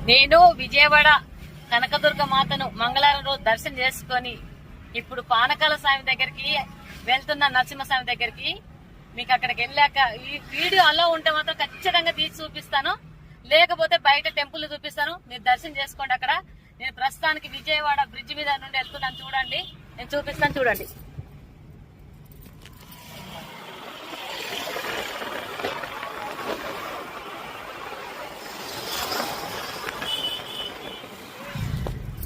నేను విజయవాడ కనకదుర్గ మాతను మంగళవారం రోజు దర్శనం చేసుకొని ఇప్పుడు పానకాల స్వామి దగ్గరికి వెళ్తున్న నరసింహస్వామి దగ్గరికి. మీకు అక్కడికి వెళ్ళాక ఈ వీడియో అలా ఉంటే మాత్రం ఖచ్చితంగా తీసి చూపిస్తాను, లేకపోతే బయట టెంపుల్ చూపిస్తాను. మీరు దర్శనం చేసుకోండి. అక్కడ నేను ప్రస్తుతానికి విజయవాడ బ్రిడ్జ్ మీద నుండి వెళ్తున్నాను. చూడండి, నేను చూపిస్తాను. చూడండి,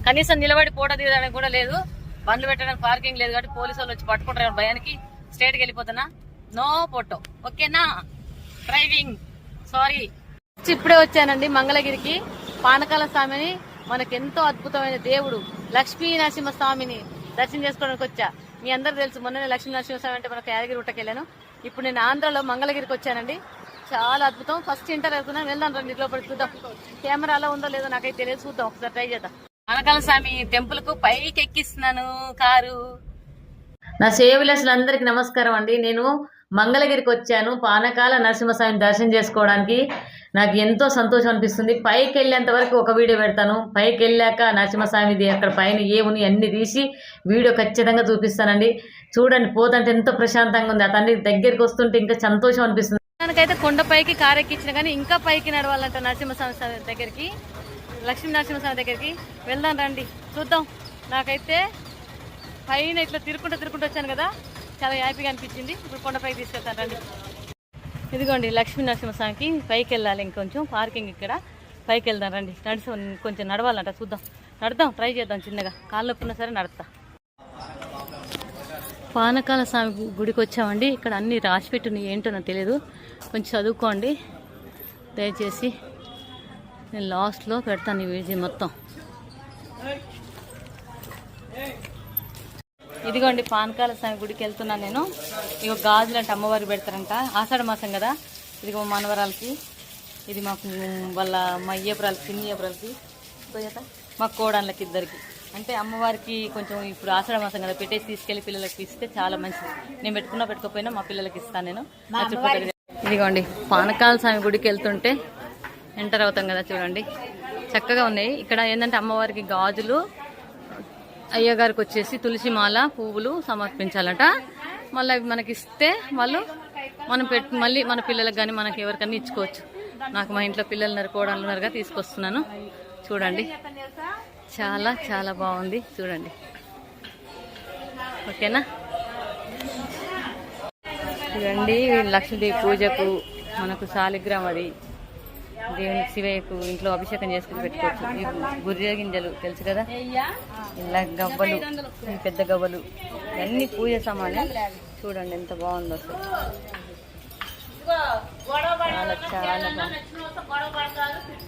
కనీసం నిలబడి ఫోటో దిగడానికి కూడా లేదు, బండ్లు పెట్టడానికి పార్కింగ్ లేదు కాబట్టి పోలీసు వాళ్ళు వచ్చి పట్టుకుంటారు. భయానికి స్ట్రేట్కి వెళ్ళిపోతున్నా. నో ఫోటో, ఓకేనా? Driving sorry. ఇప్పుడే వచ్చానండి మంగళగిరికి. పానకాల స్వామిని, మనకెంతో అద్భుతమైన దేవుడు లక్ష్మీ నరసింహస్వామిని దర్శనం చేసుకోవడానికి వచ్చా. మీ అందరూ తెలుసు, మొన్ననే లక్ష్మీ నరసింహస్వామి అంటే మనకు యాదగిరి గుట్టకి వెళ్ళాను. ఇప్పుడు నేను ఆంధ్రలో మంగళగిరికి వచ్చానండి. చాలా అద్భుతం. ఫస్ట్ ఇంటర్ వెళ్తున్నాను, వెళ్దాం రండి. లోపలికి చూద్దాం. కెమెరాలో ఉందో లేదో నాకైతే తెలియదు, చూద్దాం, ఒకసారి ట్రై చేద్దాం. పానకాల స్వామి టెంపుల్ కు పైకి ఎక్కిస్తున్నాను కారు. నా సేవలసులందరికీ నమస్కారం అండి. నేను మంగళగిరికి వచ్చాను పానకాల నరసింహస్వామిని దర్శనం చేసుకోవడానికి. నాకు ఎంతో సంతోషం అనిపిస్తుంది. పైకి వెళ్ళేంత వరకు ఒక వీడియో పెడతాను. పైకి వెళ్ళాక నరసింహస్వామిది అక్కడ పైన ఏముని అన్ని తీసి వీడియో ఖచ్చితంగా చూపిస్తానండి. చూడండి, పోతుంటే ఎంతో ప్రశాంతంగా ఉంది. ఆ తండ్రి దగ్గరికి వస్తుంటే ఇంకా సంతోషం అనిపిస్తుంది. దానికైతే కొండపైకి కారు ఎక్కించిన కానీ ఇంకా పైకి నడవాలంట నరసింహస్వామి దగ్గరికి, లక్ష్మీ నరసింహస్వామి దగ్గరికి. వెళ్దాం రండి, చూద్దాం. నాకైతే పైన ఇట్లా తిరుక్కుంటూ వచ్చాను కదా, చాలా హ్యాపీగా అనిపించింది. ఇప్పుడు కొండపైకి తీసుకెళ్తాను రండి. ఇదిగోండి లక్ష్మీ నరసింహస్వామికి పైకి వెళ్ళాలి. ఇంకొంచెం పార్కింగ్ ఇక్కడ, పైకి వెళ్దాం రండి. నడిచి కొంచెం నడవాలంట, చూద్దాం, నడదాం, ట్రై చేద్దాం. చిన్నగా కాళ్ళు నొప్పున్నా సరే నడుస్తా. పానకాల స్వామి గుడికి వచ్చామండి. ఇక్కడ అన్ని రాసిపెట్టున్నాయి, ఏంటో నాకు తెలియదు, కొంచెం చదువుకోండి దయచేసి. నేను లాస్ట్లో పెడతాను ఈ వీడియో మొత్తం. ఇదిగోండి పానకాల స్వామి గుడికి వెళ్తున్నాను నేను. ఇక గాజులు అంటే అమ్మవారికి పెడతారంట, ఆషాఢ మాసం కదా. ఇదిగో మనవరాలకి, ఇది మాకు వాళ్ళ మా అయ్యపురాలకి, చిన్ని అయ్యపురాలకి, మా కోడళ్ళకి ఇద్దరికి. అంటే అమ్మవారికి కొంచెం ఇప్పుడు ఆషాఢ మాసం కదా, పెట్టేసి తీసుకెళ్లి పిల్లలకి ఇస్తే చాలా మంచిది. నేను పెట్టుకోకపోయినా మా పిల్లలకి ఇస్తాను నేను. ఇదిగోండి పానకాల స్వామి గుడికి వెళ్తుంటే ఎంటర్ అవుతాం కదా, చూడండి చక్కగా ఉన్నాయి. ఇక్కడ ఏంటంటే అమ్మవారికి గాజులు, అయ్యగారికి వచ్చేసి తులసి మాల, పువ్వులు సమర్పించాలట. మళ్ళీ అవి మనకి ఇస్తే వాళ్ళు మనం మళ్ళీ మన పిల్లలకు కానీ మనకి ఎవరికన్నా ఇచ్చుకోవచ్చు. నాకు మా ఇంట్లో పిల్లలు నరుకోవడాలు ఉన్నారుగా, తీసుకొస్తున్నాను. చూడండి, చాలా చాలా బాగుంది. చూడండి, ఓకేనా? చూడండి, లక్ష్మీదేవి పూజకు మనకు శాలిగ్రామ్, అది దేవుని శివయ్యకు ఇంట్లో అభిషేకం చేసుకుని పెట్టుకోవచ్చు. ఈ గుర్రె గింజలు తెలుసు కదా, ఇలా గవ్వలు, పెద్ద గవ్వలు, ఇవన్నీ పూజ సామానే. చూడండి ఎంత బాగుందో అసలు, చాలా చాలా బాగుంది.